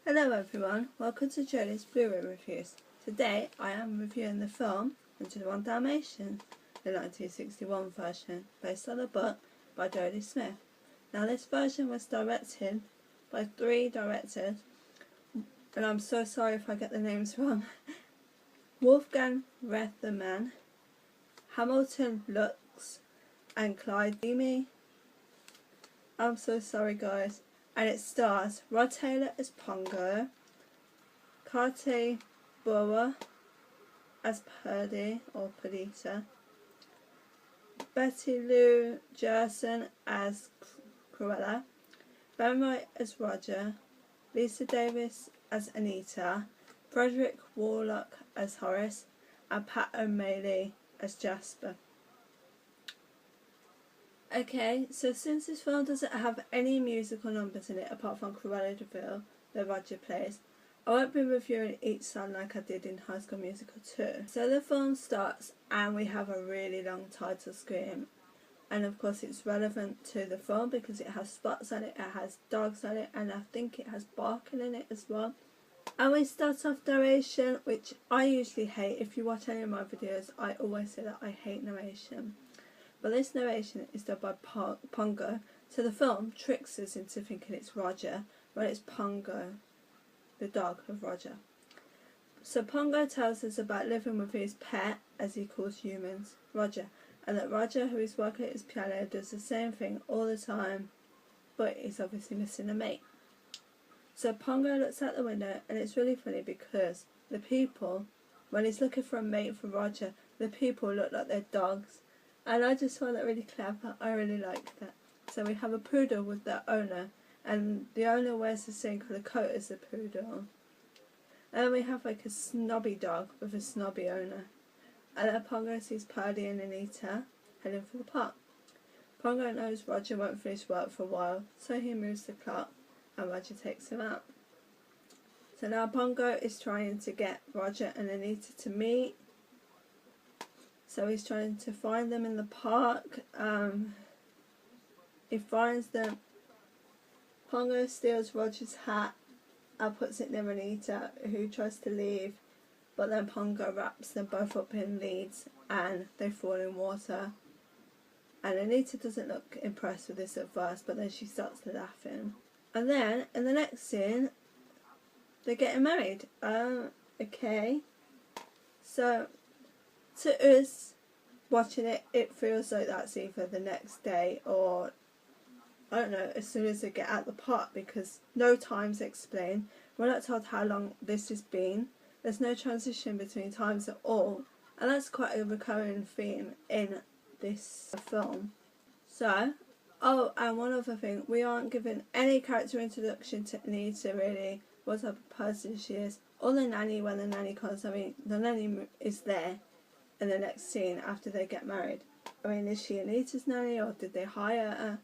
Hello everyone, welcome to Jodie's Blu-ray Reviews. Today I am reviewing the film 101 Dalmatians, the 1961 version, based on a book by Jodie Smith. Now this version was directed by 3 directors, and I'm so sorry if I get the names wrong. Wolfgang Reitherman, Hamilton Lux, and Clyde Demi. I'm so sorry guys. And it stars Rod Taylor as Pongo, Kate Boer as Purdy or Perdita, Betty Lou Jerson as Cruella, Ben Wright as Roger, Lisa Davis as Anita, Frederick Warlock as Horace, and Pat O'Malley as Jasper. Okay, so since this film doesn't have any musical numbers in it apart from Cruella de Vil, that Roger plays, I won't be reviewing each song like I did in High School Musical 2. So the film starts and we have a really long title screen, and of course it's relevant to the film because it has spots on it, it has dogs on it, and I think it has barking in it as well. And we start off narration, which I usually hate. If you watch any of my videos, I always say that I hate narration. But this narration is done by Pongo, so the film tricks us into thinking it's Roger, when it's Pongo, the dog of Roger. So Pongo tells us about living with his pet, as he calls humans, Roger, and that Roger, who is working at his piano, does the same thing all the time, but he's obviously missing a mate. So Pongo looks out the window, and it's really funny because the people, when he's looking for a mate for Roger, the people look like they're dogs. And I just find that really clever. I really like that. So we have a poodle with the owner, and the owner wears the same colour coat as the poodle. And then we have like a snobby dog with a snobby owner. And then Pongo sees Purdy and Anita heading for the park. Pongo knows Roger won't finish work for a while, so he moves the clock and Roger takes him out. So now Pongo is trying to get Roger and Anita to meet. So he's trying to find them in the park. He finds them. Pongo steals Roger's hat and puts it near Anita, who tries to leave, but then Pongo wraps them both up in leads and they fall in water. And Anita doesn't look impressed with this at first, but then she starts laughing. And then in the next scene, they're getting married. Okay. So to us watching it, it feels like that's either the next day or, I don't know, as soon as they get out the park, because no time's explained. We're not told how long this has been. There's no transition between times at all, and that's quite a recurring theme in this film. So, oh, and one other thing, we aren't given any character introduction to Anita really, what type of person she is, or the nanny when the nanny comes. I mean, the nanny is there in the next scene after they get married. I mean, is she Anita's nanny or did they hire her?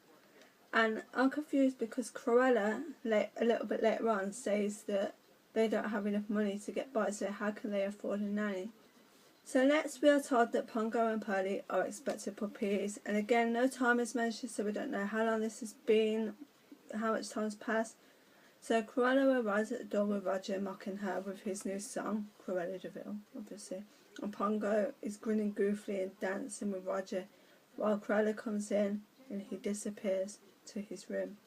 And I'm confused because Cruella, a little bit later on, says that they don't have enough money to get by, so how can they afford a nanny? So next we are told that Pongo and Purdy are expected puppies, and again no time is mentioned, so we don't know how long this has been, how much time has passed. So Cruella arrives at the door with Roger mocking her with his new song, Cruella de Vil, obviously. And Pongo is grinning goofily and dancing with Roger while Cruella comes in and he disappears to his room.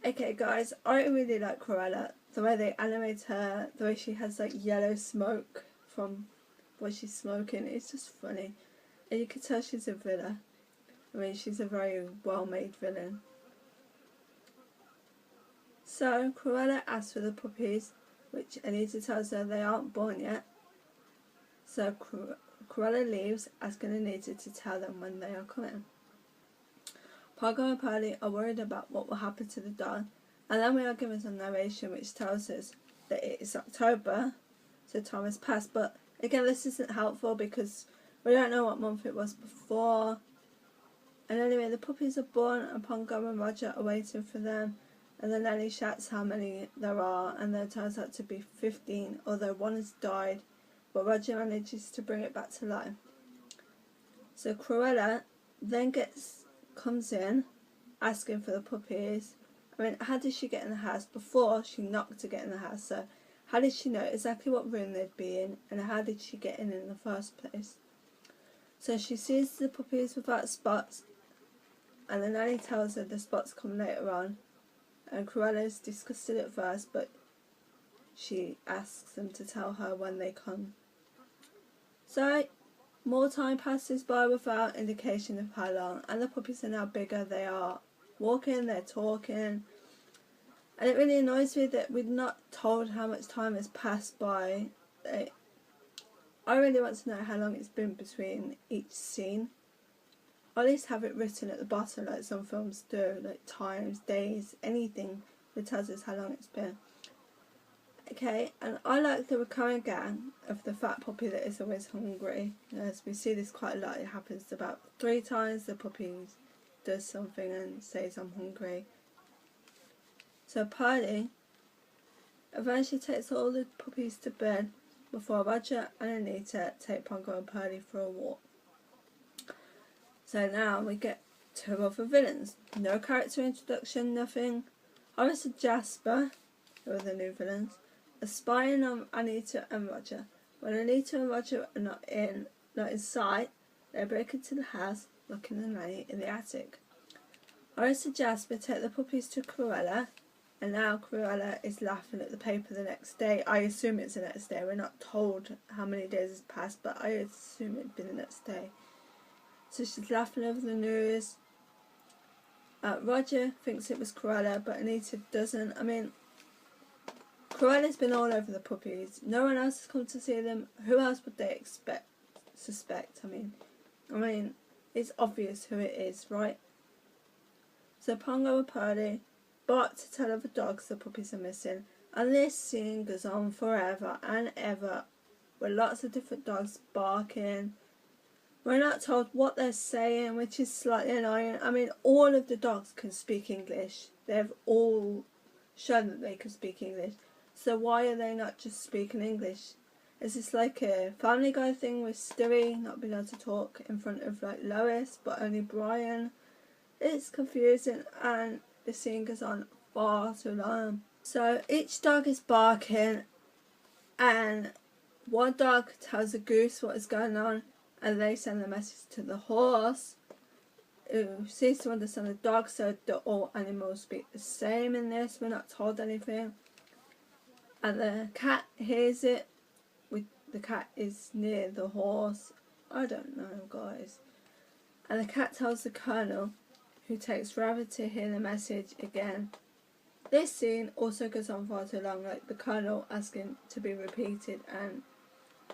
Okay guys, I really like Cruella. The way they animate her, the way she has like yellow smoke from what she's smoking, it's just funny. And you can tell she's a villain. I mean, she's a very well made villain. So Cruella asks for the puppies, which Anita tells her they aren't born yet. So Cruella leaves, asking Anita to tell them when they are coming. Pongo and Purdy are worried about what will happen to the dog, and then we are given some narration which tells us that it is October, so time has passed. But again, this isn't helpful because we don't know what month it was before. And anyway, the puppies are born and Pongo and Roger are waiting for them, and the nanny shouts how many there are, and there turns out to be 15, although one has died, but Roger manages to bring it back to life. So Cruella then comes in asking for the puppies, I mean, how did she get in the house? Before she knocked to get in the house, so how did she know exactly what room they'd be in, and how did she get in the first place? So she sees the puppies without spots, and the nanny tells her the spots come later on, and Cruella's disgusted at first, but she asks them to tell her when they come. So more time passes by without indication of how long, and the puppies are now bigger. They are walking, they're talking, and it really annoys me that we're not told how much time has passed by. I really want to know how long it's been between each scene. Or at least have it written at the bottom like some films do, like times, days, anything that tells us how long it's been. Okay, and I like the recurring gang of the fat puppy that is always hungry. As we see this quite a lot, it happens about 3 times. The puppy does something and says, "I'm hungry." So Pearlie eventually takes all the puppies to bed before Roger and Anita take Pongo and Pearlie for a walk. So now we get 2 other villains. No character introduction, nothing. Horace and Jasper, who are the new villains, are spying on Anita and Roger. When Anita and Roger are not in sight, they break into the house, locking the nanny in the attic. Horace and Jasper take the puppies to Cruella, and now Cruella is laughing at the paper the next day. I assume it's the next day. We're not told how many days has passed, but I assume it'd been the next day. So she's laughing over the news. Roger thinks it was Cruella, but Anita doesn't. I mean, Cruella's been all over the puppies. No one else has come to see them. Who else would they suspect? I mean, it's obvious who it is, right? So Pongo and Pearlie bark to tell other dogs the puppies are missing, and this scene goes on forever and ever, with lots of different dogs barking. We're not told what they're saying, which is slightly annoying. I mean, all of the dogs can speak English. They've all shown that they can speak English. So why are they not just speaking English? Is this like a Family Guy thing with Stewie not being able to talk in front of like Lois, but only Brian? It's confusing, and the scene goes on far too long. So each dog is barking, and one dog tells a goose what is going on, and they send the message to the horse, who seems to understand the dog, so that all animals speak the same in this. We're not told anything. And the cat hears it. The cat is near the horse. I don't know, guys. And the cat tells the Colonel, who takes forever to hear the message again. This scene also goes on far too long, like the Colonel asking to be repeated, and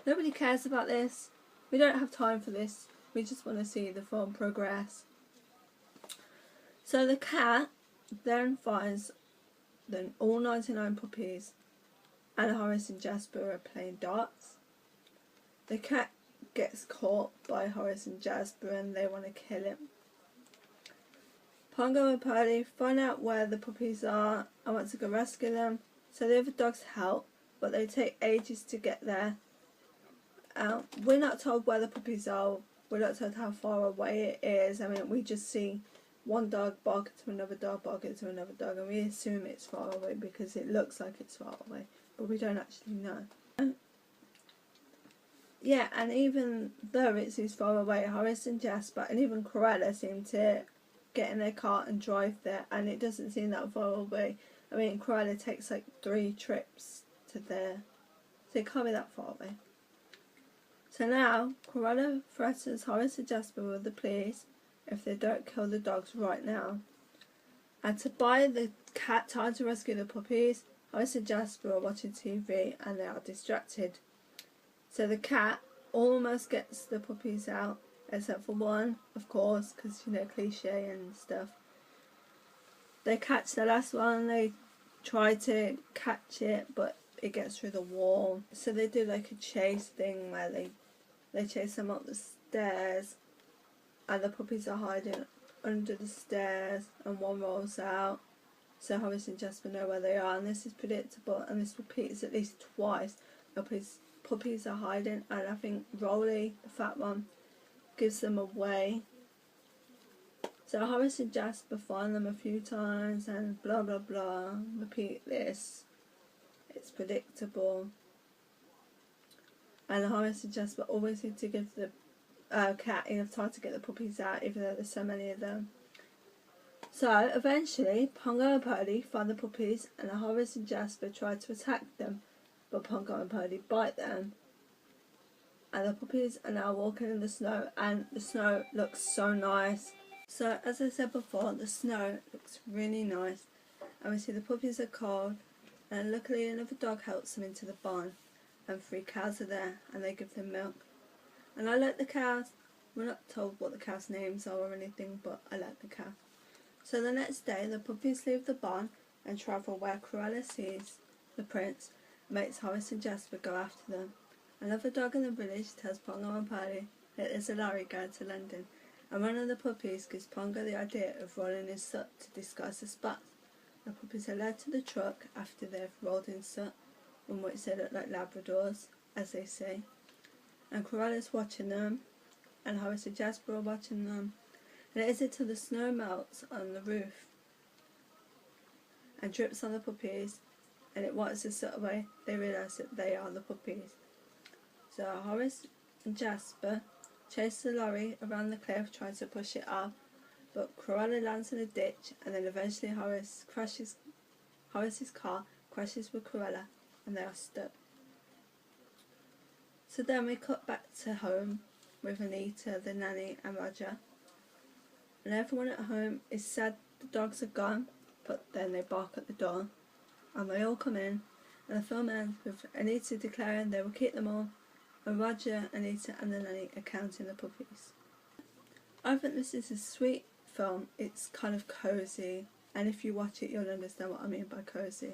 nobody cares about this. We don't have time for this. We just want to see the film progress. So the cat then finds all 99 puppies, and Horace and Jasper are playing darts. The cat gets caught by Horace and Jasper, and they want to kill him. Pongo and Pearlie find out where the puppies are and want to go rescue them, so the other dogs help, but they take ages to get there. We're not told where the puppies are. We're not told how far away it is. I mean, we just see one dog barking to another dog, barking to another dog, and we assume it's far away because it looks like it's far away, but we don't actually know. Yeah, and even though it seems far away, Horace and Jasper and even Cruella seem to get in their car and drive there, and it doesn't seem that far away. I mean, Cruella takes like 3 trips to there, so it can't be that far away. So now, Cruella threatens Horace and Jasper with the police if they don't kill the dogs right now. And to buy the cat time to rescue the puppies, Horace and Jasper are watching TV and they are distracted. So the cat almost gets the puppies out, except for one, of course, because, you know, cliche and stuff. They catch the last one, they try to catch it, but it gets through the wall. So they do like a chase thing where they chase them up the stairs, and the puppies are hiding under the stairs, and one rolls out. So Horace and Jasper know where they are, and this is predictable, and this repeats at least twice. Puppies are hiding, and I think Rolly, the fat one, gives them away. So Horace and Jasper find them a few times and blah blah blah, repeat this. It's predictable. And Horace and Jasper always need to give the cat enough time to get the puppies out, even though there's so many of them. So eventually Pongo and Purdy find the puppies and Horace and Jasper try to attack them, but Pongo and Purdy bite them. And the puppies are now walking in the snow, and the snow looks so nice. So as I said before, the snow looks really nice, and we see the puppies are cold, and luckily another dog helps them into the barn, and 3 cows are there and they give them milk. And I like the cows. We're not told what the cows' names are or anything, but I like the cow. So the next day the puppies leave the barn and travel where Cruella sees the prince, and makes Horace and Jasper go after them. Another dog in the village tells Pongo and Purdy that there's a lorry going to London, and one of the puppies gives Pongo the idea of rolling in soot to disguise the spots. The puppies are led to the truck after they've rolled in soot, in which they look like Labradors, as they say. And Cruella's watching them, and Horace and Jasper are watching them. And it isn't till the snow melts on the roof and drips on the puppies, and it wipes the soot away, they realise that they are the puppies. So Horace and Jasper chase the lorry around the cliff, trying to push it up, but Cruella lands in a ditch, and then eventually Horace's car crashes with Cruella, and they are stuck. So then we cut back to home with Anita, the nanny, and Roger. And everyone at home is sad the dogs are gone, but then they bark at the door, and they all come in, and the film ends with Anita declaring they will keep them all, and Roger, Anita and the nanny are counting the puppies. I think this is a sweet film. It's kind of cosy, and if you watch it you'll understand what I mean by cosy.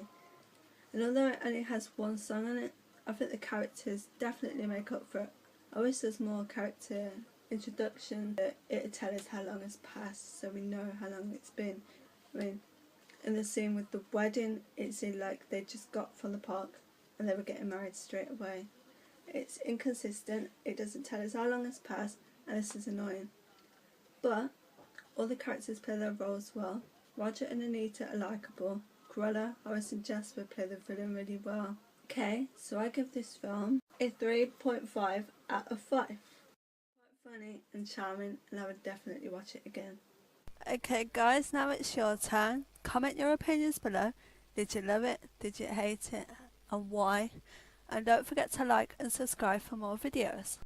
And although it only has 1 song on it, I think the characters definitely make up for it. I wish there's more character introduction. It'll tell us how long has passed, so we know how long it's been. I mean, in the scene with the wedding, it seemed like they just got from the park and they were getting married straight away. It's inconsistent, it doesn't tell us how long has passed, and this is annoying. But all the characters play their roles well. Roger and Anita are likeable. Cruella, Horace and Jasper play the villain really well. Okay, so I give this film a 3.5 out of 5. Quite funny and charming, and I would definitely watch it again. Okay guys, now it's your turn. Comment your opinions below. Did you love it? Did you hate it? And why? And don't forget to like and subscribe for more videos.